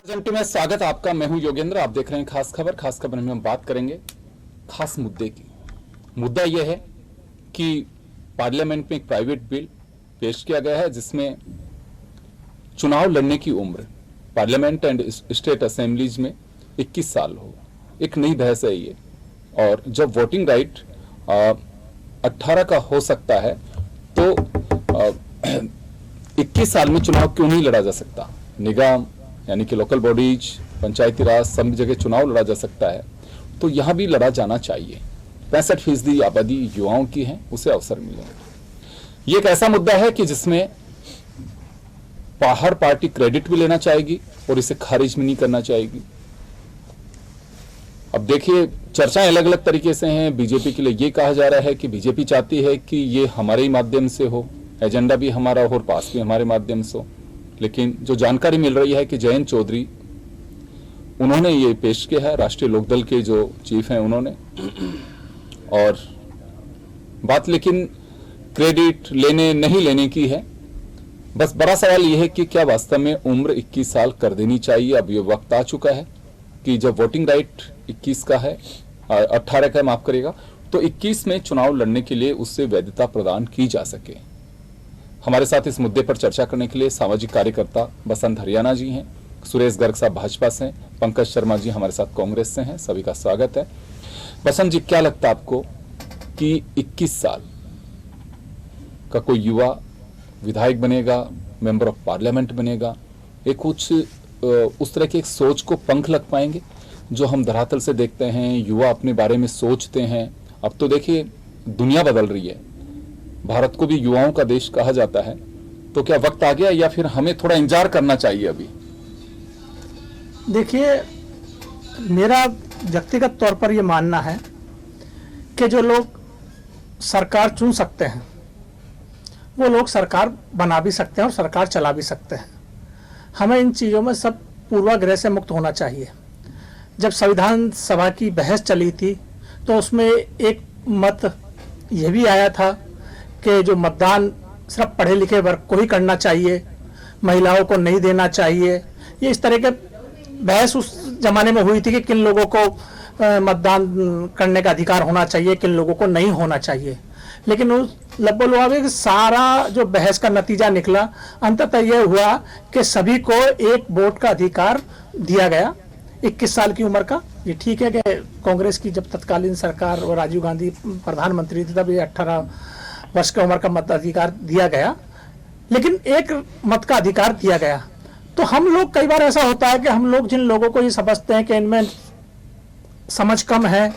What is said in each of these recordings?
घंटे में स्वागत आपका। मैं हूं योगेंद्र। आप देख रहे हैं खास खबर। खास खबर में हम बात करेंगे खास मुद्दे की। मुद्दा यह है कि पार्लियामेंट में एक प्राइवेट बिल पेश किया गया है जिसमें चुनाव लड़ने की उम्र पार्लियामेंट एंड स्टेट असेंबलीज में 21 साल हो। एक नई बहस है ये। और जब वोटिंग राइट 18 का हो सकता है तो 21 साल में चुनाव क्यों नहीं लड़ा जा सकता। निगम यानी कि लोकल बॉडीज, पंचायती राज, सब जगह चुनाव लड़ा जा सकता है तो यहां भी लड़ा जाना चाहिए। 65% आबादी युवाओं की है, उसे अवसर मिले। ये एक ऐसा मुद्दा है कि जिसमें हर पार्टी क्रेडिट भी लेना चाहेगी और इसे खारिज भी नहीं करना चाहेगी। अब देखिए, चर्चाएं अलग अलग तरीके से हैं। बीजेपी के लिए ये कहा जा रहा है कि बीजेपी चाहती है कि ये हमारे ही माध्यम से हो, एजेंडा भी हमारा हो और पास भी हमारे माध्यम से हो। लेकिन जो जानकारी मिल रही है कि जयंत चौधरी उन्होंने ये पेश किया है, राष्ट्रीय लोकदल के जो चीफ हैं उन्होंने। और बात लेकिन क्रेडिट लेने नहीं लेने की है। बस बड़ा सवाल यह है कि क्या वास्तव में उम्र 21 साल कर देनी चाहिए। अब ये वक्त आ चुका है कि जब वोटिंग राइट 21 का है, 18 का माफ करेगा, तो 21 में चुनाव लड़ने के लिए उससे वैधता प्रदान की जा सके। हमारे साथ इस मुद्दे पर चर्चा करने के लिए सामाजिक कार्यकर्ता बसंत हरियाणा जी हैं, सुरेश गर्ग साहब भाजपा से, पंकज शर्मा जी हमारे साथ कांग्रेस से हैं। सभी का स्वागत है। बसंत जी, क्या लगता है आपको कि 21 साल का कोई युवा विधायक बनेगा, मेंबर ऑफ पार्लियामेंट बनेगा, एक कुछ उस तरह की एक सोच को पंख लग पाएंगे जो हम धरातल से देखते हैं, युवा अपने बारे में सोचते हैं। अब तो देखिए दुनिया बदल रही है, भारत को भी युवाओं का देश कहा जाता है। तो क्या वक्त आ गया या फिर हमें थोड़ा इंतजार करना चाहिए अभी? देखिए, मेरा व्यक्तिगत तौर पर यह मानना है कि जो लोग सरकार चुन सकते हैं वो लोग सरकार बना भी सकते हैं और सरकार चला भी सकते हैं। हमें इन चीज़ों में सब पूर्वाग्रह से मुक्त होना चाहिए। जब संविधान सभा की बहस चली थी तो उसमें एक मत यह भी आया था कि जो मतदान सिर्फ पढ़े लिखे वर्ग को ही करना चाहिए, महिलाओं को नहीं देना चाहिए। ये इस तरह के बहस उस जमाने में हुई थी कि किन लोगों को मतदान करने का अधिकार होना चाहिए, किन लोगों को नहीं होना चाहिए। लेकिन उस लगभग सारा जो बहस का नतीजा निकला, अंततः यह हुआ कि सभी को एक वोट का अधिकार दिया गया 21 साल की उम्र का। ये ठीक है कि कांग्रेस की जब तत्कालीन सरकार और राजीव गांधी प्रधानमंत्री थे तब ये 18 वर्ष की उम्र का मताधिकार दिया गया, लेकिन एक मत का अधिकार दिया गया। तो हम लोग, कई बार ऐसा होता है कि हम लोग जिन लोगों को ये समझते हैं कि इनमें समझ कम है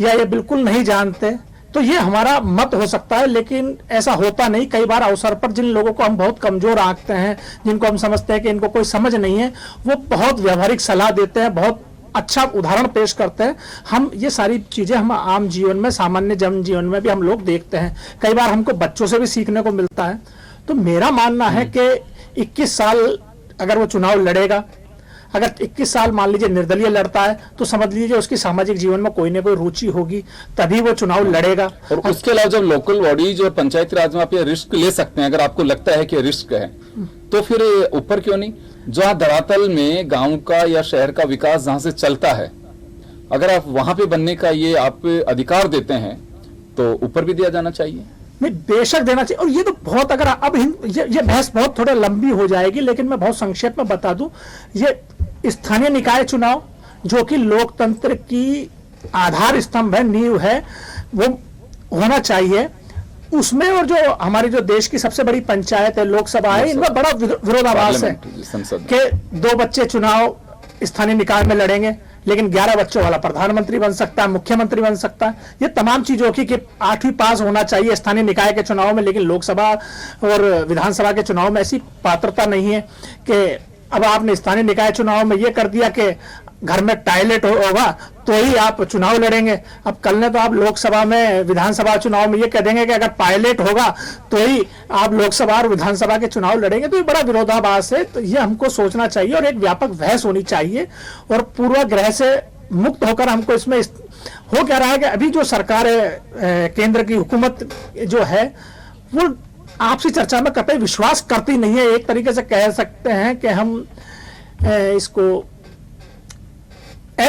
या ये बिल्कुल नहीं जानते, तो ये हमारा मत हो सकता है, लेकिन ऐसा होता नहीं। कई बार अवसर पर जिन लोगों को हम बहुत कमजोर आंकते हैं, जिनको हम समझते हैं कि इनको कोई समझ नहीं है, वो बहुत व्यवहारिक सलाह देते हैं, बहुत अच्छा उदाहरण पेश करते हैं। हम ये सारी चीजें हम आम जीवन में, सामान्य जन जीवन में भी हम लोग देखते हैं। कई बार हमको बच्चों से भी सीखने को मिलता है। तो मेरा मानना है कि 21 साल अगर वो चुनाव लड़ेगा, अगर 21 साल मान लीजिए निर्दलीय लड़ता है, तो समझ लीजिए उसकी सामाजिक जीवन में कोई ना कोई रुचि होगी, तभी वो चुनाव लड़ेगा। और उसके अलावा जब लोकल बॉडीज और पंचायती राज में आप ये रिस्क ले सकते हैं, अगर आपको लगता है कि रिस्क है, तो फिर ऊपर क्यों नहीं? जहां धरातल में गांव का या शहर का विकास जहां से चलता है, अगर आप वहां पे बनने का ये आप अधिकार देते हैं तो ऊपर भी दिया जाना चाहिए। नहीं, बेशक देना चाहिए। और ये तो बहुत, अगर अब ये बहस बहुत थोड़ा लंबी हो जाएगी, लेकिन मैं बहुत संक्षेप में बता दूं। ये स्थानीय निकाय चुनाव जो कि लोकतंत्र की आधार स्तंभ है, नींव है, वो होना चाहिए उसमें। और जो हमारी जो देश की सबसे बड़ी पंचायत है, लोकसभा है, इनमें बड़ा विरोधाभास है कि 2 बच्चे चुनाव स्थानीय निकाय में लड़ेंगे, लेकिन 11 बच्चों वाला प्रधानमंत्री बन सकता है, मुख्यमंत्री बन सकता है। ये तमाम चीजों की कि 8वीं पास होना चाहिए स्थानीय निकाय के चुनाव में, लेकिन लोकसभा और विधानसभा के चुनाव में ऐसी पात्रता नहीं है कि अब आपने स्थानीय निकाय चुनाव में ये कर दिया कि घर में टॉयलेट होगा तो ही आप चुनाव लड़ेंगे। अब कल ने तो आप लोकसभा में, विधानसभा चुनाव में ये कह देंगे कि अगर पायलट होगा तो ही आप लोकसभा और विधानसभा के चुनाव लड़ेंगे। तो ये बड़ा विरोधाभास है। तो ये हमको सोचना चाहिए और एक व्यापक बहस होनी चाहिए और पूर्वाग्रह से मुक्त होकर हमको इसमें हो क्या रहा है कि अभी जो सरकार है, केंद्र की हुकूमत जो है, वो आपसी चर्चा में कतई विश्वास करती नहीं है। एक तरीके से कह सकते हैं कि हम इसको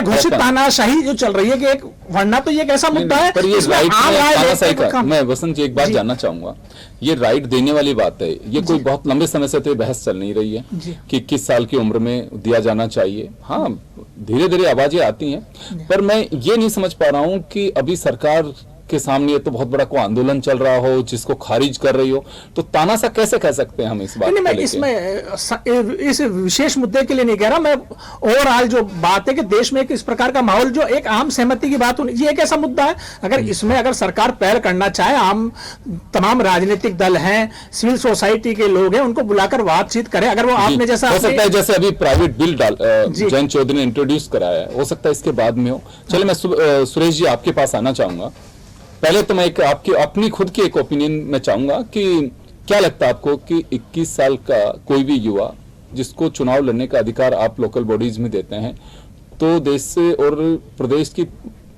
घोषित तानाशाही जो चल रही है कि एक, वरना तो ये एक ऐसा मुद्दा है पर ये इसमें राइट आम राय लेते हुए काम- मैं वसंत जी एक बात जी। जानना चाहूंगा, ये राइट देने वाली बात है, ये कोई बहुत लंबे समय से तो ये बहस चल नहीं रही है जी। कि 21 साल की उम्र में दिया जाना चाहिए। हाँ, धीरे धीरे आवाजें आती हैं, पर मैं ये नहीं समझ पा रहा हूं कि अभी सरकार के सामने ये तो बहुत बड़ा कोई आंदोलन चल रहा हो जिसको खारिज कर रही हो, तो तानाशाह कैसे कह सकते हैं हम इस बात नहीं, को मैं लेके? इसमें इस विशेष मुद्दे के लिए नहीं कह रहा, मैं ओवरऑल जो बात है कि देश में एक इस प्रकार का माहौल जो एक आम सहमति की बात होनी, ये एक ऐसा मुद्दा है, अगर इसमें अगर सरकार पहल करना चाहे, आम तमाम राजनीतिक दल हैं, सिविल सोसाइटी के लोग हैं, उनको बुलाकर बातचीत करें, अगर वो आपने जैसा हो सकता है जैसे अभी प्राइवेट बिल जी। जयंत चौधरी ने इंट्रोड्यूस कराया है, हो सकता है इसके बाद में हो। चलिए मैं सुरेश जी आपके पास आना चाहूंगा। पहले तो मैं एक आपकी अपनी खुद की एक ओपिनियन मैं चाहूंगा कि क्या लगता है आपको कि 21 साल का कोई भी युवा जिसको चुनाव लड़ने का अधिकार आप लोकल बॉडीज में देते हैं, तो देश से और प्रदेश की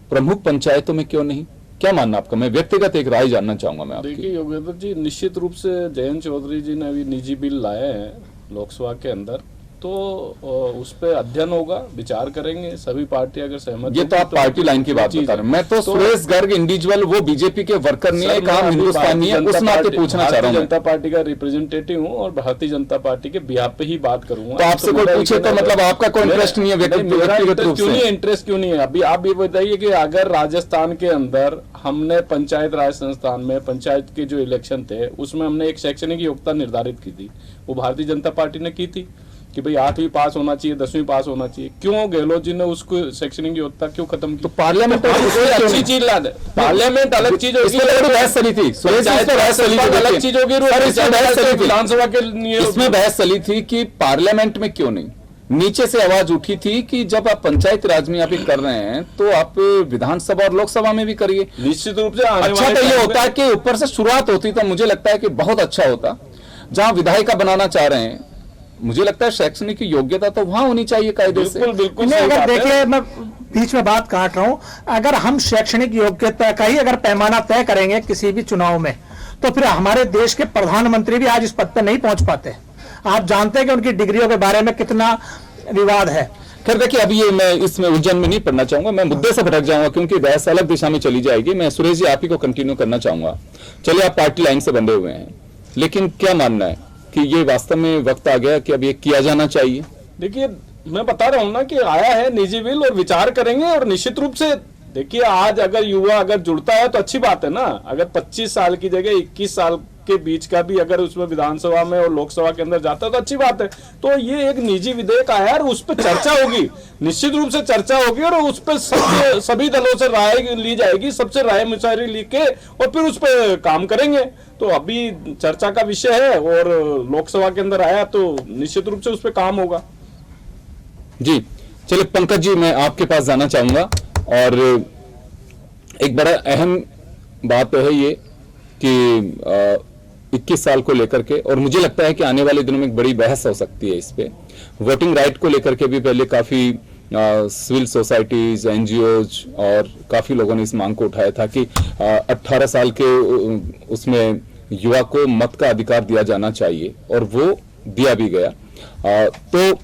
प्रमुख पंचायतों में क्यों नहीं? क्या मानना आपका? मैं व्यक्तिगत एक राय जानना चाहूंगा मैं आपकी। देखिए योगेंद्र जी, निश्चित रूप से जयंत चौधरी जी ने अभी निजी बिल लाए हैं लोकसभा के अंदर, तो उस पर अध्ययन होगा, विचार करेंगे सभी पार्टी अगर सहमत ये तो आप पार्टी लाइन की बात बता रहे हैं, मैं तो सुरेश गर्ग इंडिविजुअल, वो बीजेपी के वर्कर नहीं है, एक आम हिंदुस्तानी है, उस नाते पूछना चाह रहा हूँ। भारतीय जनता पार्टी का रिप्रेजेंटेटिव हूँ और भारतीय जनता पार्टी के बिहाफ पे ही बात करूंगा। तो आपसे कोई पूछे तो मतलब आपका कोई इंटरेस्ट नहीं है व्यक्तिगत रूप क्यों नहीं से? इंटरेस्ट क्यों नहीं है? अभी आप ये बताइए कि अगर राजस्थान के अंदर हमने पंचायत राज संस्थान में पंचायत के जो इलेक्शन थे उसमें हमने एक शैक्षणिक योग्यता निर्धारित की थी, वो भारतीय जनता पार्टी ने की थी कि भाई 8वीं पास होना चाहिए, 10वीं पास होना चाहिए। क्यों गहलोत जी ने उसको शैक्षणिक योग्यता क्यों खत्म की? तो पार्लियामेंट अच्छी चीज ला दे, पार्लियामेंट अलग चीज होगी, बहस चली थी, सुरेश जी, इस पे बहस चली थी, अलग चीज होगी, विधानसभा के लिए इसमें बहस चली थी कि पार्लियामेंट में क्यों नहीं। नीचे से आवाज उठी थी कि जब आप पंचायत राज में आप कर रहे हैं तो आप विधानसभा और लोकसभा में भी करिए। निश्चित रूप से अच्छा तो ये होता है कि ऊपर से शुरुआत होती, तो मुझे लगता है कि बहुत अच्छा होता। जहां विधायिका बनाना चाह रहे हैं, मुझे लगता है शैक्षणिक की योग्यता तो वहां होनी चाहिए कायदे से। बिल्कुल बिल्कुल नहीं, सही अगर बात है। देखिए, मैं बीच में बात काट रहा हूं, अगर हम शैक्षणिक योग्यता का ही अगर पैमाना तय करेंगे किसी भी चुनाव में, तो फिर हमारे देश के प्रधानमंत्री भी आज इस पद पर नहीं पहुंच पाते। आप जानते हैं कि उनकी डिग्रियों के बारे में कितना विवाद है। खैर देखिए, अभी ये मैं इसमें उलझन में नहीं पड़ना चाहूंगा, मैं मुद्दे से भटक जाऊंगा क्योंकि बहस अलग दिशा में चली जाएगी। मैं सुरेश जी आप ही को कंटिन्यू करना चाहूंगा। चलिए, आप पार्टी लाइन से बंधे हुए हैं, लेकिन क्या मानना है कि ये वास्तव में वक्त आ गया कि अब ये किया जाना चाहिए? देखिए, मैं बता रहा हूं ना कि आया है निजी बिल और विचार करेंगे, और निश्चित रूप से देखिए आज अगर युवा अगर जुड़ता है तो अच्छी बात है ना। अगर 25 साल की जगह 21 साल के बीच का भी अगर उसमें विधानसभा में और लोकसभा के अंदर जाता है तो अच्छी बात है। तो ये एक निजी विधेयक आया और उस पर चर्चा होगी, निश्चित रूप से चर्चा होगी, और उस पर सभी दलों से राय ली जाएगी, सबसे राय मुशावरी लेके और फिर उस पर काम करेंगे। तो अभी चर्चा का विषय है और लोकसभा के अंदर आया तो निश्चित रूप से उस पर काम होगा। जी चलिए, पंकज जी मैं आपके पास जाना चाहूंगा, और एक बड़ा अहम बात है ये कि 21 साल को लेकर के, और मुझे लगता है कि आने वाले दिनों में एक बड़ी बहस हो सकती है इस पे। वोटिंग राइट को लेकर के भी पहले काफी सिविल सोसाइटीज, एनजीओज और काफी लोगों ने इस मांग को उठाया था कि 18 साल के उसमें युवा को मत का अधिकार दिया जाना चाहिए, और वो दिया भी गया। तो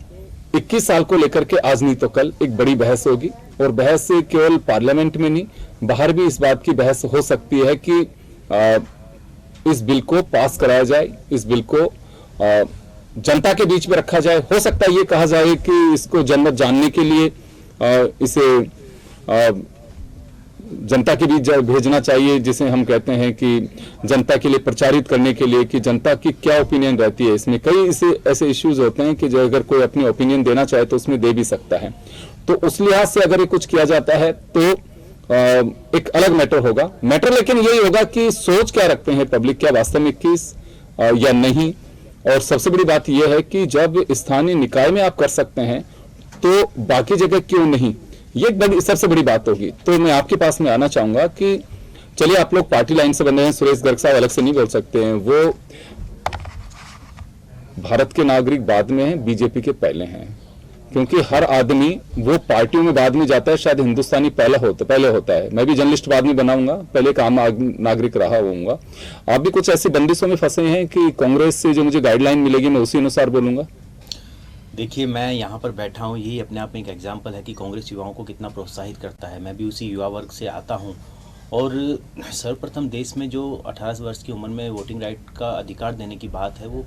21 साल को लेकर के आज नहीं तो कल एक बड़ी बहस होगी, और बहस केवल पार्लियामेंट में नहीं, बाहर भी इस बात की बहस हो सकती है कि इस बिल को पास कराया जाए, इस बिल को जनता के बीच में रखा जाए। हो सकता है ये कहा जाए कि इसको जनमत जानने के लिए इसे जनता के बीच भेजना चाहिए, जिसे हम कहते हैं कि जनता के लिए प्रचारित करने के लिए कि जनता की क्या ओपिनियन रहती है इसमें। कई ऐसे इश्यूज होते हैं कि जो अगर कोई अपनी ओपिनियन देना चाहे तो उसमें दे भी सकता है। तो उस लिहाज से अगर ये कुछ किया जाता है तो एक अलग मैटर होगा। मैटर लेकिन यही होगा कि सोच क्या रखते हैं पब्लिक, क्या वास्तव में 21 या नहीं। और सबसे बड़ी बात यह है कि जब स्थानीय निकाय में आप कर सकते हैं तो बाकी जगह क्यों नहीं, ये एक सबसे बड़ी बात होगी। तो मैं आपके पास में आना चाहूंगा कि चलिए, आप लोग पार्टी लाइन से बंधे हैं, सुरेश गर्ग साहब अलग से नहीं बोल सकते हैं, वो भारत के नागरिक बाद में हैं, बीजेपी के पहले हैं, क्योंकि हर आदमी वो पार्टियों में बाद में जाता है, शायद हिंदुस्तानी पहले होता है। मैं भी जर्नलिस्ट बाद में बनाऊंगा, पहले एक आम नागरिक रहा होऊंगा। आप भी कुछ ऐसी बंदिशों में फंसे हैं कि कांग्रेस से जो मुझे गाइडलाइन मिलेगी मैं उसी अनुसार बोलूंगा? देखिए, मैं यहाँ पर बैठा हूँ, यही अपने आप में एक एग्जाम्पल है कि कांग्रेस युवाओं को कितना प्रोत्साहित करता है। मैं भी उसी युवा वर्ग से आता हूँ और सर्वप्रथम देश में जो 18 वर्ष की उम्र में वोटिंग राइट का अधिकार देने की बात है, वो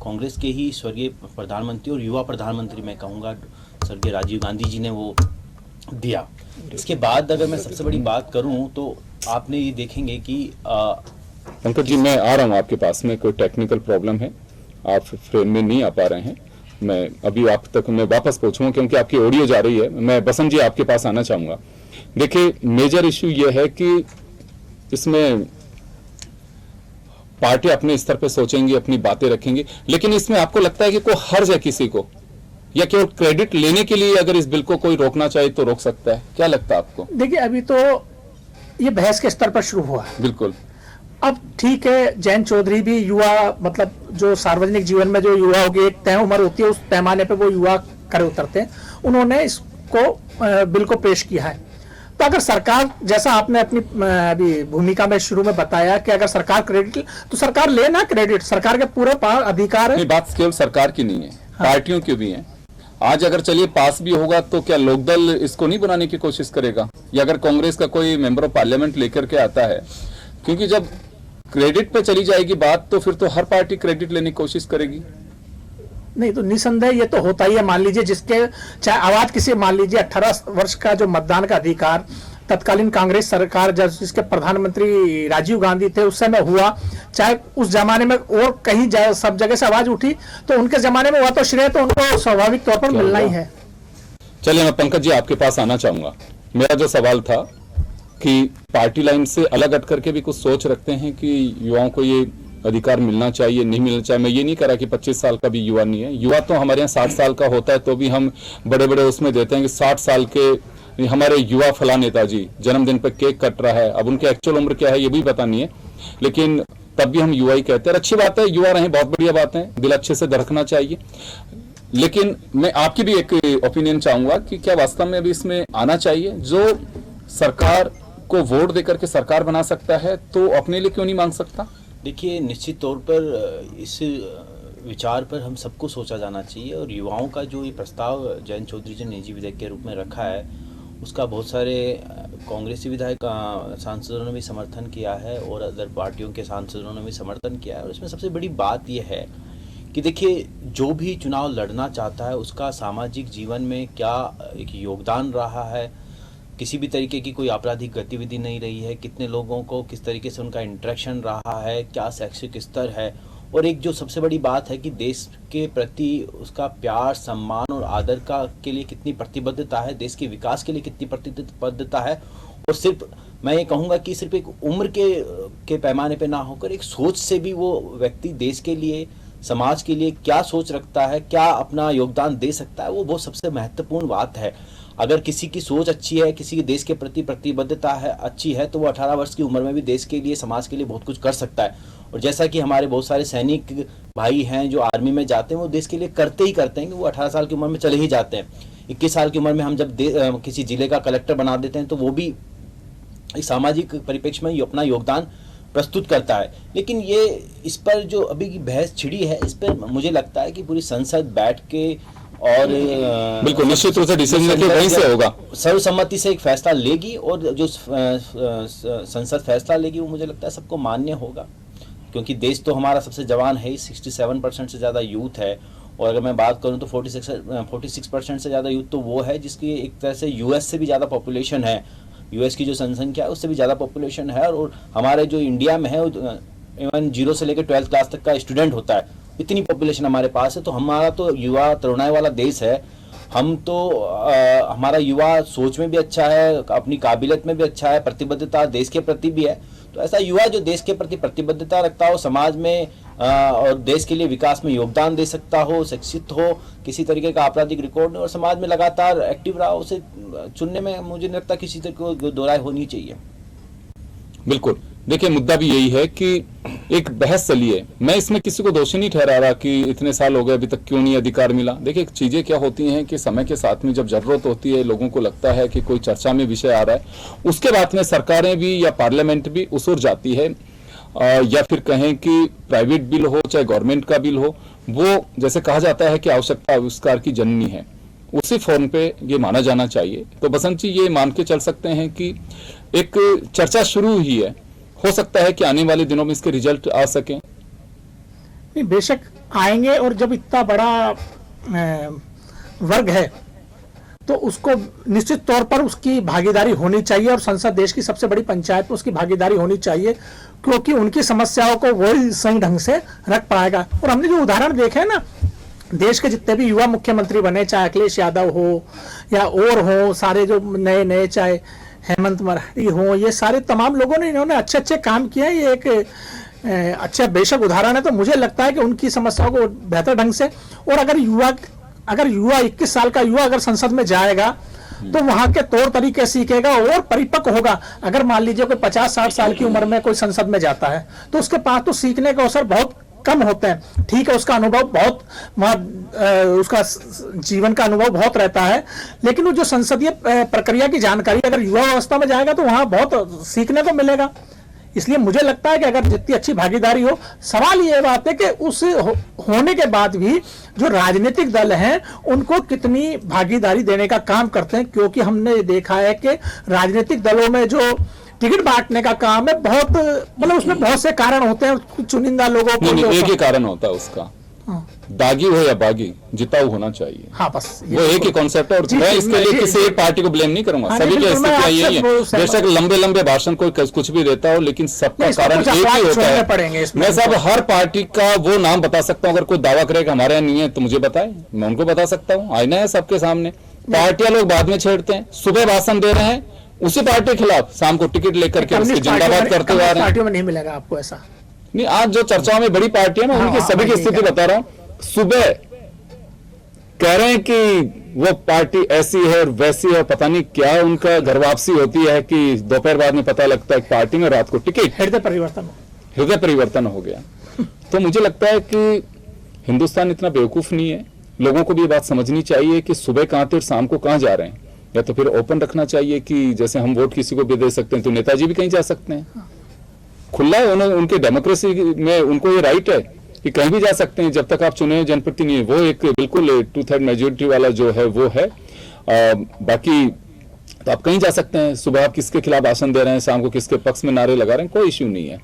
कांग्रेस के ही स्वर्गीय प्रधानमंत्री और युवा प्रधानमंत्री मैं कहूँगा स्वर्गीय राजीव गांधी जी ने वो दिया। इसके बाद अगर मैं सबसे बड़ी बात करूँ तो आपने ये देखेंगे कि पंकज जी, मैं आ रहा हूँ आपके पास में, कोई टेक्निकल प्रॉब्लम है, आप फ्रेम में नहीं आ पा रहे हैं। मैं अभी आप तक मैं वापस पहुंचूंगा क्योंकि आपकी ऑडियो जा रही है। मैं बसंत जी आपके पास आना चाहूंगा। देखिए, मेजर इश्यू यह है कि इसमें पार्टी अपने स्तर पे सोचेंगी, अपनी बातें रखेंगी, लेकिन इसमें आपको लगता है कि कोई हर्ज है किसी को, या केवल क्रेडिट लेने के लिए अगर इस बिल को कोई रोकना चाहे तो रोक सकता है? क्या लगता है आपको? देखिए, अभी तो ये बहस के स्तर पर शुरू हुआ है। बिल्कुल। अब ठीक है, जयंत चौधरी भी युवा, मतलब जो सार्वजनिक जीवन में जो युवाओं की एक तय उम्र होती है, उस पैमाने पे वो युवा खड़े उतरते हैं। उन्होंने इसको बिल को पेश किया है। तो अगर सरकार, जैसा आपने अपनी अभी भूमिका में शुरू में बताया कि अगर सरकार क्रेडिट, तो सरकार ले ना क्रेडिट, सरकार के पूरे अधिकार है। ये बात केवल सरकार की नहीं है, पार्टियों की भी है। आज अगर चलिए पास भी होगा तो क्या लोकदल इसको नहीं बनाने की कोशिश करेगा, या अगर कांग्रेस का कोई मेंबर ऑफ पार्लियामेंट लेकर के आता है? क्योंकि जब क्रेडिट पे चली जाएगी बात तो फिर तो हर पार्टी क्रेडिट लेने की कोशिश करेगी। नहीं तो निसंदेह ये तो होता ही है। मान लीजिए जिसके चाहे आवाज किसी, मान लीजिए 18 वर्ष का जो मतदान का अधिकार तत्कालीन कांग्रेस सरकार जब जिसके प्रधानमंत्री राजीव गांधी थे उस समय हुआ, चाहे उस जमाने में और कहीं सब जगह से आवाज उठी, तो उनके जमाने में हुआ तो श्रेय तो उनको स्वाभाविक तौर पर मिलना ही है। चलिए, मैं पंकज जी आपके पास आना चाहूंगा। मेरा जो सवाल था कि पार्टी लाइन से अलग हट करके भी कुछ सोच रखते हैं कि युवाओं को ये अधिकार मिलना चाहिए, नहीं मिलना चाहिए। मैं ये नहीं कह रहा कि 25 साल का भी युवा नहीं है। युवा तो हमारे यहाँ 60 साल का होता है, तो भी हम बड़े बड़े उसमें देते हैं कि 60 साल के हमारे युवा फला नेताजी जन्मदिन पर केक कट रहा है। अब उनकी एक्चुअल उम्र क्या है ये भी पता नहीं है, लेकिन तब भी हम युवा ही कहते हैं। अच्छी बात है, युवा रहें, बहुत बढ़िया बात है, दिल अच्छे से धड़कना चाहिए। लेकिन मैं आपकी भी एक ओपिनियन चाहूंगा कि क्या वास्तव में अभी इसमें आना चाहिए? जो सरकार को वोट देकर के सरकार बना सकता है तो अपने लिए क्यों नहीं मांग सकता? देखिए, निश्चित तौर पर इस विचार पर हम सबको सोचा जाना चाहिए और युवाओं का जो ये प्रस्ताव जयंत चौधरी जी ने निजी विधेयक के रूप में रखा है, उसका बहुत सारे कांग्रेसी विधायक सांसदों ने भी समर्थन किया है और अदर पार्टियों के सांसदों ने भी समर्थन किया है। और इसमें सबसे बड़ी बात यह है कि देखिए, जो भी चुनाव लड़ना चाहता है उसका सामाजिक जीवन में क्या एक योगदान रहा है, किसी भी तरीके की कोई आपराधिक गतिविधि नहीं रही है, कितने लोगों को किस तरीके से उनका इंटरेक्शन रहा है, क्या शैक्षिक स्तर है, और एक जो सबसे बड़ी बात है कि देश के प्रति उसका प्यार, सम्मान और आदर का के लिए कितनी प्रतिबद्धता है, देश के विकास के लिए कितनी प्रतिबद्धता है। और सिर्फ मैं ये कहूँगा कि सिर्फ एक उम्र के पैमाने पे ना होकर एक सोच से भी वो व्यक्ति देश के लिए, समाज के लिए क्या सोच रखता है, क्या अपना योगदान दे सकता है, वो बहुत सबसे महत्वपूर्ण बात है। अगर किसी की सोच अच्छी है, किसी के देश के प्रति प्रतिबद्धता है अच्छी है, तो वो 18 वर्ष की उम्र में भी देश के लिए, समाज के लिए बहुत कुछ कर सकता है। और जैसा कि हमारे बहुत सारे सैनिक भाई हैं जो आर्मी में जाते हैं, वो देश के लिए करते ही करते हैं कि वो 18 साल की उम्र में चले ही जाते हैं। 21 साल की उम्र में हम जब किसी जिले का कलेक्टर बना देते हैं तो वो भी इस सामाजिक परिप्रेक्ष्य में अपना योगदान प्रस्तुत करता है। लेकिन ये इस पर जो अभी की बहस छिड़ी है, इस पर मुझे लगता है कि पूरी संसद बैठ के और बिल्कुल निश्चित रूप से डिसीजन वहीं से होगा, सर्वसम्मति से एक फैसला लेगी और जो संसद फैसला लेगी वो मुझे लगता है सबको मान्य होगा, क्योंकि देश तो हमारा सबसे जवान है ही, 67% से ज़्यादा यूथ है। और अगर मैं बात करूं तो 46% से ज़्यादा यूथ तो वो है जिसकी एक तरह से यूएस से भी ज़्यादा पॉपुलेशन है, यूएस की जो जनसंख्या है उससे भी ज़्यादा पॉपुलेशन है। और हमारे जो इंडिया में है इवन 0 से लेकर 12th क्लास तक का स्टूडेंट होता है, इतनी पॉपुलेशन हमारे पास है। तो हमारा तो युवा तरुणाई वाला देश है। हम तो हमारा युवा सोच में भी अच्छा है, अपनी काबिलियत में भी अच्छा है, प्रतिबद्धता देश के प्रति भी है। तो ऐसा युवा जो देश के प्रति प्रतिबद्धता रखता हो, समाज में और देश के लिए विकास में योगदान दे सकता हो, शिक्षित हो, किसी तरीके का आपराधिक रिकॉर्ड और समाज में लगातार एक्टिव रहा, उसे चुनने में मुझे नहीं लगता किसी तरह को दो राय होनी चाहिए। बिल्कुल, देखिए मुद्दा भी यही है कि एक बहस चली है। मैं इसमें किसी को दोषी नहीं ठहरा रहा कि इतने साल हो गए अभी तक क्यों नहीं अधिकार मिला। देखिए चीजें क्या होती हैं कि समय के साथ में जब जरूरत होती है, लोगों को लगता है कि कोई चर्चा में विषय आ रहा है, उसके बाद में सरकारें भी या पार्लियामेंट भी उसूर जाती है। या फिर कहें कि प्राइवेट बिल हो चाहे गवर्नमेंट का बिल हो, वो जैसे कहा जाता है कि आवश्यकता आविष्कार की जननी है, उसी फॉर्म पे ये माना जाना चाहिए। तो बसंत जी ये मान के चल सकते हैं कि एक चर्चा शुरू हुई है, हो सकता है कि आने वाले दिनों में इसके रिजल्ट आ सके। नहीं, बेशक आएंगे, और जब इतना बड़ा वर्ग है तो उसको निश्चित तौर पर उसकी भागीदारी होनी चाहिए, और संसद देश की सबसे बड़ी पंचायत में उसकी भागीदारी होनी चाहिए, क्योंकि उनकी समस्याओं को वही सही ढंग से रख पाएगा। और हमने जो उदाहरण देखे हैं ना, देश के जितने भी युवा मुख्यमंत्री बने, चाहे अखिलेश यादव हो या और हो, सारे जो नए नए, चाहे हेमंत मरारी हो, ये सारे तमाम लोगों ने, इन्होंने अच्छे अच्छे काम किए हैं। ये एक अच्छा बेशक उदाहरण है। तो मुझे लगता है कि उनकी समस्याओं को बेहतर ढंग से, और अगर युवा 21 साल का युवा अगर संसद में जाएगा तो वहां के तौर तरीके सीखेगा और परिपक्व होगा। अगर मान लीजिए कोई 50-60 साल की उम्र में कोई संसद में जाता है तो उसके पास तो सीखने के अवसर बहुत कम होते हैं। ठीक है, उसका अनुभव बहुत, उसका जीवन का अनुभव बहुत रहता है, लेकिन वो जो संसदीय प्रक्रिया की जानकारी अगर युवा अवस्था में जाएगा तो वहां बहुत सीखने को मिलेगा। इसलिए मुझे लगता है कि अगर जितनी अच्छी भागीदारी हो, सवाल ये बात है कि उस होने के बाद भी जो राजनीतिक दल हैं उनको कितनी भागीदारी देने का काम करते हैं, क्योंकि हमने देखा है कि राजनीतिक दलों में जो टिकट बांटने का काम है, बहुत मतलब उसमें बहुत से कारण होते हैं। चुनिंदा लोगों को नहीं, एक ही कारण होता है उसका, दागी हो या बागी, जिताऊ होना चाहिए। हाँ, बस वो एक ही कॉन्सेप्ट है। और मैं इसके लिए किसी एक पार्टी को ब्लेम नहीं करूंगा, हाँ, सभी की बिल्कुल, मैं स्थिति यही है। आपसे बेशक लंबे लंबे भाषण कोई कुछ भी देता हो, लेकिन सबका इसमें कारण कुछ एक ही अपवाद होता छोड़ने है। पड़ेंगे इसमें। मैं साहब हर पार्टी का वो नाम बता सकता हूँ। अगर कोई दावा करे कि हमारे यहाँ नहीं है तो मुझे बताए, मैं उनको बता सकता हूँ। आईना है सबके सामने। पार्टियां लोग बाद में छेड़ते हैं। सुबह भाषण दे रहे हैं उसी पार्टी के खिलाफ, शाम को टिकट लेकर के उसकी जिंदाबाद करते हुए आ रहे हैं। पार्टियों में नहीं मिलेगा आपको ऐसा। नहीं, आज जो चर्चाओं में बड़ी पार्टियां ना, उनकी सभी की स्थिति बता रहा हूँ। सुबह कह रहे हैं कि वो पार्टी ऐसी है और वैसी है, पता नहीं क्या उनका घर वापसी होती है कि दोपहर बाद में पता लगता है पार्टी में, रात को टिकट। हृदय परिवर्तन हो गया। तो मुझे लगता है कि हिंदुस्तान इतना बेवकूफ नहीं है। लोगों को भी ये बात समझनी चाहिए कि सुबह कहां थे और शाम को कहां जा रहे हैं। या तो फिर ओपन रखना चाहिए कि जैसे हम वोट किसी को भी दे सकते हैं तो नेताजी भी कहीं जा सकते हैं। खुला है, उनके डेमोक्रेसी में उनको ये राइट है कि कहीं भी जा सकते हैं जब तक आप चुने हुए जनप्रतिनिधि। वो एक बिल्कुल 2/3 मेजोरिटी वाला जो है वो है। बाकी तो आप कहीं जा सकते हैं। सुबह आप किसके खिलाफ भाषण दे रहे हैं, शाम को किसके पक्ष में नारे लगा रहे हैं, कोई इश्यू नहीं है।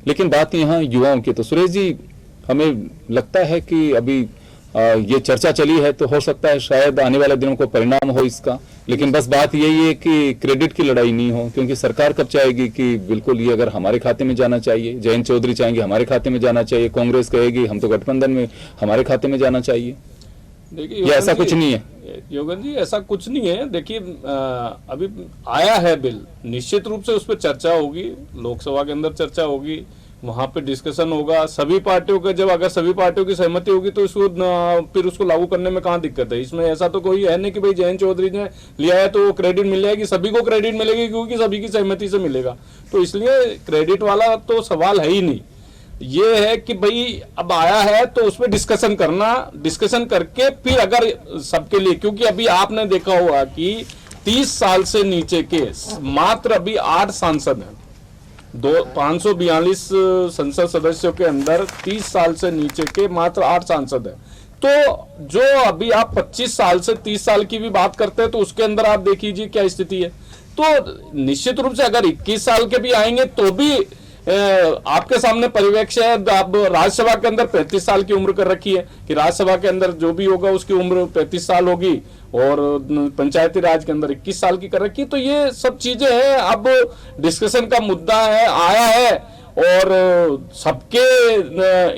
लेकिन बात यहाँ युवाओं की। तो सुरेश जी, हमें लगता है कि अभी ये चर्चा चली है तो हो सकता है शायद आने वाले दिनों को परिणाम हो इसका। लेकिन बस बात यही है कि क्रेडिट की लड़ाई नहीं हो, क्योंकि सरकार कब चाहेगी कि बिल्कुल ये अगर हमारे खाते में जाना चाहिए, जयंत चौधरी चाहेंगे हमारे खाते में जाना चाहिए, कांग्रेस कहेगी हम तो गठबंधन में, हमारे खाते में जाना चाहिए। देखिए, ये ऐसा कुछ नहीं है योगन जी, ऐसा कुछ नहीं है। देखिए, अभी आया है बिल, निश्चित रूप से उस पर चर्चा होगी, लोकसभा के अंदर चर्चा होगी, वहां पे डिस्कशन होगा सभी पार्टियों का। जब अगर सभी पार्टियों की सहमति होगी तो इसको फिर उसको लागू करने में कहाँ दिक्कत है। इसमें ऐसा तो कोई है नहीं कि भाई जयंत चौधरी ने लिया है तो क्रेडिट मिल जाएगी, सभी को क्रेडिट मिलेगी, क्योंकि सभी की सहमति से मिलेगा। तो इसलिए क्रेडिट वाला तो सवाल है ही नहीं। ये है कि भाई अब आया है तो उस पर डिस्कशन करना, डिस्कशन करके फिर अगर सबके लिए, क्योंकि अभी आपने देखा होगा कि 30 साल से नीचे के मात्र अभी 8 सांसद हैं। 542 संसद सदस्यों के अंदर 30 साल से नीचे के मात्र 8 सांसद हैं। तो जो अभी आप 25 साल से 30 साल की भी बात करते हैं तो उसके अंदर आप देख लीजिए क्या स्थिति है। तो निश्चित रूप से अगर 21 साल के भी आएंगे तो भी आपके सामने परिवेक्ष्य है। आप राज्यसभा के अंदर 35 साल की उम्र कर रखी है कि राज्यसभा के अंदर जो भी होगा उसकी उम्र 35 साल होगी, और पंचायती राज के अंदर 21 साल की कर रखी। तो ये सब चीजें हैं, अब डिस्कशन का मुद्दा है, आया है, और सबके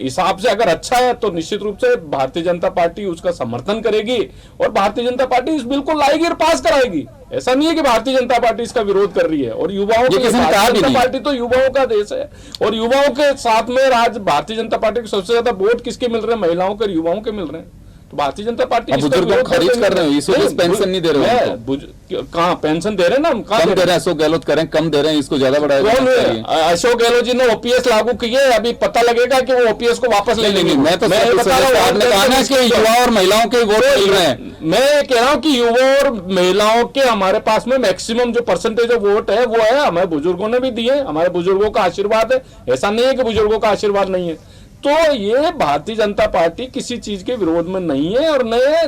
हिसाब से अगर अच्छा है तो निश्चित रूप से भारतीय जनता पार्टी उसका समर्थन करेगी और भारतीय जनता पार्टी इस बिल को लाएगी और पास कराएगी। ऐसा नहीं है कि भारतीय जनता पार्टी इसका विरोध कर रही है। और युवाओं के भारतीय जनता पार्टी तो युवाओं का देश है, और युवाओं के साथ में आज भारतीय जनता पार्टी को सबसे ज्यादा वोट किसके मिल रहे हैं, महिलाओं के, युवाओं के मिल रहे हैं। तो भारतीय जनता पार्टी अब इसका बुजुर्गों विरोध को खारिज कर रहे हो, इस वजह से पेंशन नहीं दे रहे हो उनको। कहाँ पेंशन दे रहे हैं ना, हम कहाँ कम दे रहे हैं, अशोक गहलोत कह रहे हैं कम दे रहे हैं, इसको ज्यादा बढ़ाया कौन जाना चाहिए। अशोक गहलोत जी ने ओपीएस लागू किए, अभी पता लगेगा कि वो ओपीएस को वापस ले लेंगे। मैं तो ये बता रहा हूँ, आपने कहा ना कि युवा और महिलाओं के वोट मिल रहे हैं। मैं ये कह रहा हूँ कि युवा और महिलाओं के हमारे पास में मैक्सिमम जो परसेंटेज ऑफ वोट है वो है, हमारे बुजुर्गों ने भी दिए, हमारे बुजुर्गों का आशीर्वाद है, ऐसा नहीं है कि बुजुर्गों का आशीर्वाद नहीं है। तो ये भारतीय जनता पार्टी किसी चीज के विरोध में नहीं है, और नए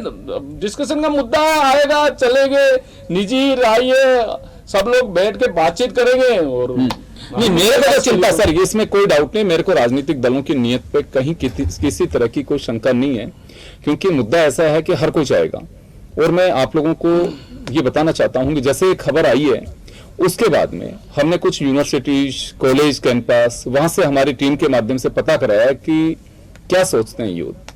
डिस्कशन का मुद्दा आएगा, चलेंगे, निजी राय सब लोग बैठ के बातचीत करेंगे। और नहीं, मेरे को तो चिंता सर, इसमें कोई डाउट नहीं, मेरे को राजनीतिक दलों की नीयत पे कहीं किसी तरह की कोई शंका नहीं है, क्योंकि मुद्दा ऐसा है कि हर कोई चाहेगा। और मैं आप लोगों को ये बताना चाहता हूं कि जैसे खबर आई है, उसके बाद में हमने कुछ यूनिवर्सिटीज, कॉलेज कैंपस, वहां से हमारी टीम के माध्यम से पता कराया कि क्या सोचते हैं यूथ।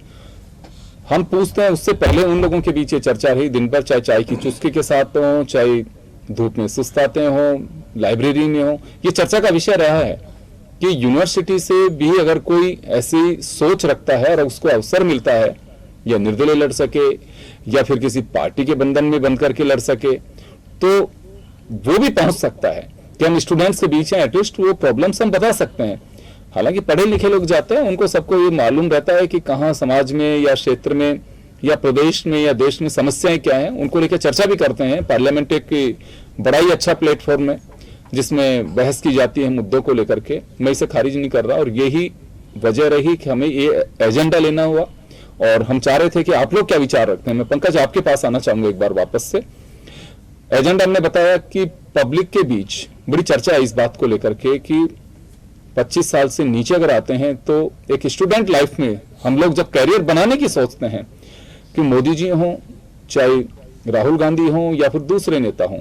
हम पूछते हैं, उससे पहले उन लोगों के बीच ये चर्चा रही दिन भर, चाहे चाय की चुस्की के साथ हो, चाहे धूप में सुस्ताते हो, लाइब्रेरी में हो, ये चर्चा का विषय रहा है कि यूनिवर्सिटी से भी अगर कोई ऐसी सोच रखता है और उसको अवसर मिलता है, या निर्दलीय लड़ सके या फिर किसी पार्टी के बंधन में बंध करके लड़ सके, तो वो भी पहुंच सकता है कि हम स्टूडेंट्स के बीच हैं, एटलीस्ट वो प्रॉब्लम्स हम बता सकते हैं। हालांकि पढ़े लिखे लोग जाते हैं, उनको सबको ये मालूम रहता है कि कहाँ समाज में या क्षेत्र में या प्रदेश में या देश में समस्याएं क्या हैं, उनको लेकर चर्चा भी करते हैं। पार्लियामेंट एक बड़ा ही अच्छा प्लेटफॉर्म है जिसमें बहस की जाती है मुद्दों को लेकर के। मैं इसे खारिज नहीं कर रहा, और यही वजह रही कि हमें ये एजेंडा लेना हुआ, और हम चाह रहे थे कि आप लोग क्या विचार रखते हैं। मैं पंकज आपके पास आना चाहूंगा एक बार वापस से। एजेंडा हमने बताया कि पब्लिक के बीच बड़ी चर्चा है इस बात को लेकर के कि 25 साल से नीचे अगर आते हैं तो एक स्टूडेंट लाइफ में हम लोग जब कैरियर बनाने की सोचते हैं, कि मोदी जी हों, चाहे राहुल गांधी हों या फिर दूसरे नेता हों,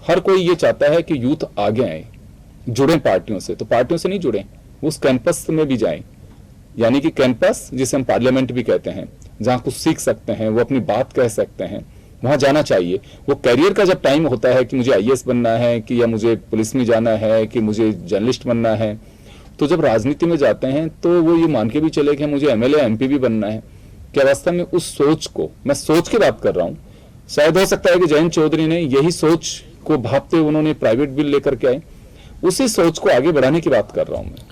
हर कोई ये चाहता है कि यूथ आगे आए, जुड़े पार्टियों से। तो पार्टियों से नहीं जुड़े, उस कैंपस में भी जाएं, यानी कि कैंपस जिसे हम पार्लियामेंट भी कहते हैं, जहां कुछ सीख सकते हैं, वो अपनी बात कह सकते हैं, वहां जाना चाहिए। वो कैरियर का जब टाइम होता है कि मुझे आईएएस बनना है, कि या मुझे पुलिस में जाना है, कि मुझे जर्नलिस्ट बनना है, तो जब राजनीति में जाते हैं तो वो ये मान के भी चले कि मुझे एमएलए एमपी भी बनना है। क्या वास्तव में उस सोच को, मैं सोच की बात कर रहा हूँ, शायद हो सकता है कि जयंत चौधरी ने यही सोच को भापते उन्होंने प्राइवेट बिल लेकर के आए, उसी सोच को आगे बढ़ाने की बात कर रहा हूँ मैं।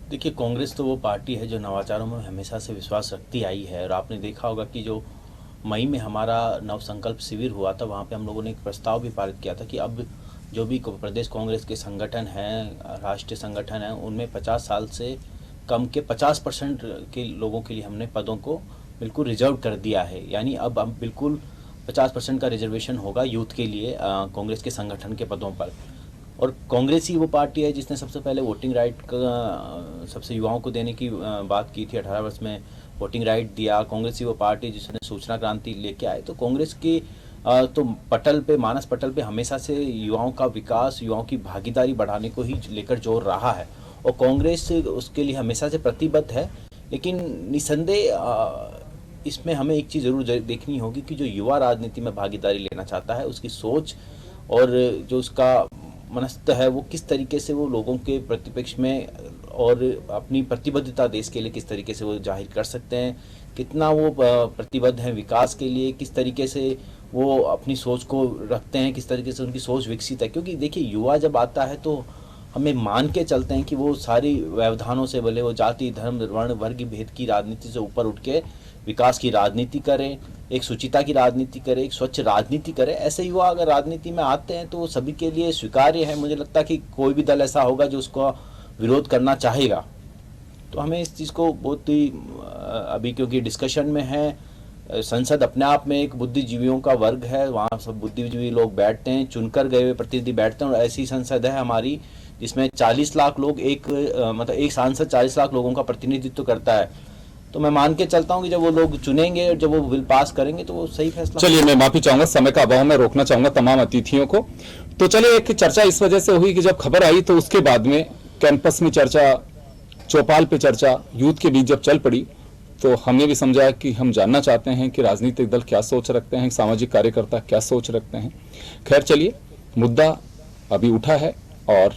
देखिए, कांग्रेस तो वो पार्टी है जो नवाचारों में हमेशा से विश्वास रखती आई है, और आपने देखा होगा कि जो मई में हमारा नव संकल्प शिविर हुआ था, वहाँ पे हम लोगों ने एक प्रस्ताव भी पारित किया था कि अब जो भी प्रदेश कांग्रेस के संगठन हैं, राष्ट्रीय संगठन हैं, उनमें 50 साल से कम के 50% के लोगों के लिए हमने पदों को बिल्कुल रिजर्व कर दिया है। यानी अब हम बिल्कुल 50% का रिजर्वेशन होगा यूथ के लिए कांग्रेस के संगठन के पदों पर। और कांग्रेस ही वो पार्टी है जिसने सबसे पहले वोटिंग राइट का सबसे युवाओं को देने की बात की थी, 18 वर्ष में वोटिंग राइट दिया। कांग्रेस ही वो पार्टी जिसने सूचना क्रांति लेके आए। तो कांग्रेस की तो पटल पे, मानस पटल पे हमेशा से युवाओं का विकास, युवाओं की भागीदारी बढ़ाने को ही लेकर जोर रहा है, और कांग्रेस उसके लिए हमेशा से प्रतिबद्ध है। लेकिन निसंदेह इसमें हमें एक चीज़ ज़रूर देखनी होगी कि जो युवा राजनीति में भागीदारी लेना चाहता है, उसकी सोच और जो उसका मनस्त है, वो किस तरीके से वो लोगों के प्रतिपक्ष में और अपनी प्रतिबद्धता देश के लिए किस तरीके से वो जाहिर कर सकते हैं, कितना वो प्रतिबद्ध हैं विकास के लिए, किस तरीके से वो अपनी सोच को रखते हैं, किस तरीके से उनकी सोच विकसित है। क्योंकि देखिए, युवा जब आता है तो हमें मान के चलते हैं कि वो सारी व्यवधानों से, भले वो जाति, धर्म, वर्ण, वर्ग भेद की राजनीति से ऊपर उठ के विकास की राजनीति करें, एक शुचिता की राजनीति करें, एक स्वच्छ राजनीति करें। ऐसे युवा अगर राजनीति में आते हैं तो वो सभी के लिए स्वीकार्य है। मुझे लगता है कि कोई भी दल ऐसा होगा जो उसका विरोध करना चाहेगा। तो हमें इस चीज़ को बहुत ही अभी, क्योंकि डिस्कशन में है, संसद अपने आप में एक बुद्धिजीवियों का वर्ग है, वहाँ सब बुद्धिजीवी लोग बैठते हैं, चुनकर गए हुए प्रतिनिधि बैठते हैं, और ऐसी संसद है हमारी जिसमें 40 लाख लोग मतलब एक सांसद 40 लाख लोगों का प्रतिनिधित्व करता है। तो मैं मान के चलता हूँ कि जब वो लोग चुनेंगे और जब वो बिल पास करेंगे तो वो सही फैसला। चलिए, मैं माफी चाहूंगा, समय का अभाव में रोकना चाहूंगा तमाम अतिथियों को। तो चलिए, एक चर्चा इस वजह से हुई कि जब खबर आई तो उसके बाद में कैंपस में चर्चा, चौपाल पे चर्चा यूथ के बीच जब चल पड़ी, तो हमने भी समझा कि हम जानना चाहते हैं कि राजनीतिक दल क्या सोच रखते हैं, सामाजिक कार्यकर्ता क्या सोच रखते हैं। खैर चलिए, मुद्दा अभी उठा है, और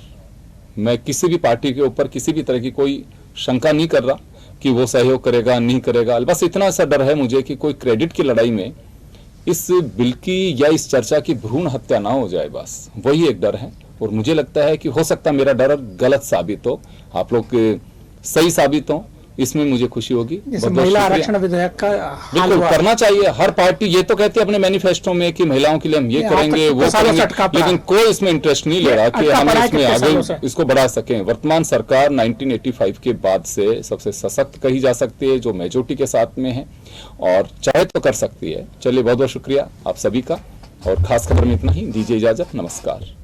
मैं किसी भी पार्टी के ऊपर किसी भी तरह की कोई शंका नहीं कर रहा कि वो सहयोग करेगा नहीं करेगा। बस इतना सा डर है मुझे कि कोई क्रेडिट की लड़ाई में इस बिल की या इस चर्चा की भ्रूण हत्या ना हो जाए, बस वही एक डर है। और मुझे लगता है कि हो सकता है मेरा डर गलत साबित हो, आप लोग सही साबित हो, इसमें मुझे खुशी होगी। जैसे बहुत बहुत महिला शुक्रिया। आरक्षण विधेयक का हाल बिल्कुल हुआ। करना चाहिए। हर पार्टी ये तो कहती है अपने मैनिफेस्टो में कि महिलाओं के लिए हम ये यहाँ करेंगे तक वो सालों से करेंगे, अटका पड़ा लेकिन है। कोई इसमें इंटरेस्ट नहीं ले ये रहा कि अटका हम पड़ा है इसमें कितने आगे सालों से। इसको बढ़ा सकें। वर्तमान सरकार 1985 के बाद से सबसे सशक्त कही जा सकती है, जो मेजोरिटी के साथ में है और चाहे तो कर सकती है। चलिए बहुत बहुत शुक्रिया आप सभी का, और खास खबर में इतना ही। दीजिए इजाजत, नमस्कार।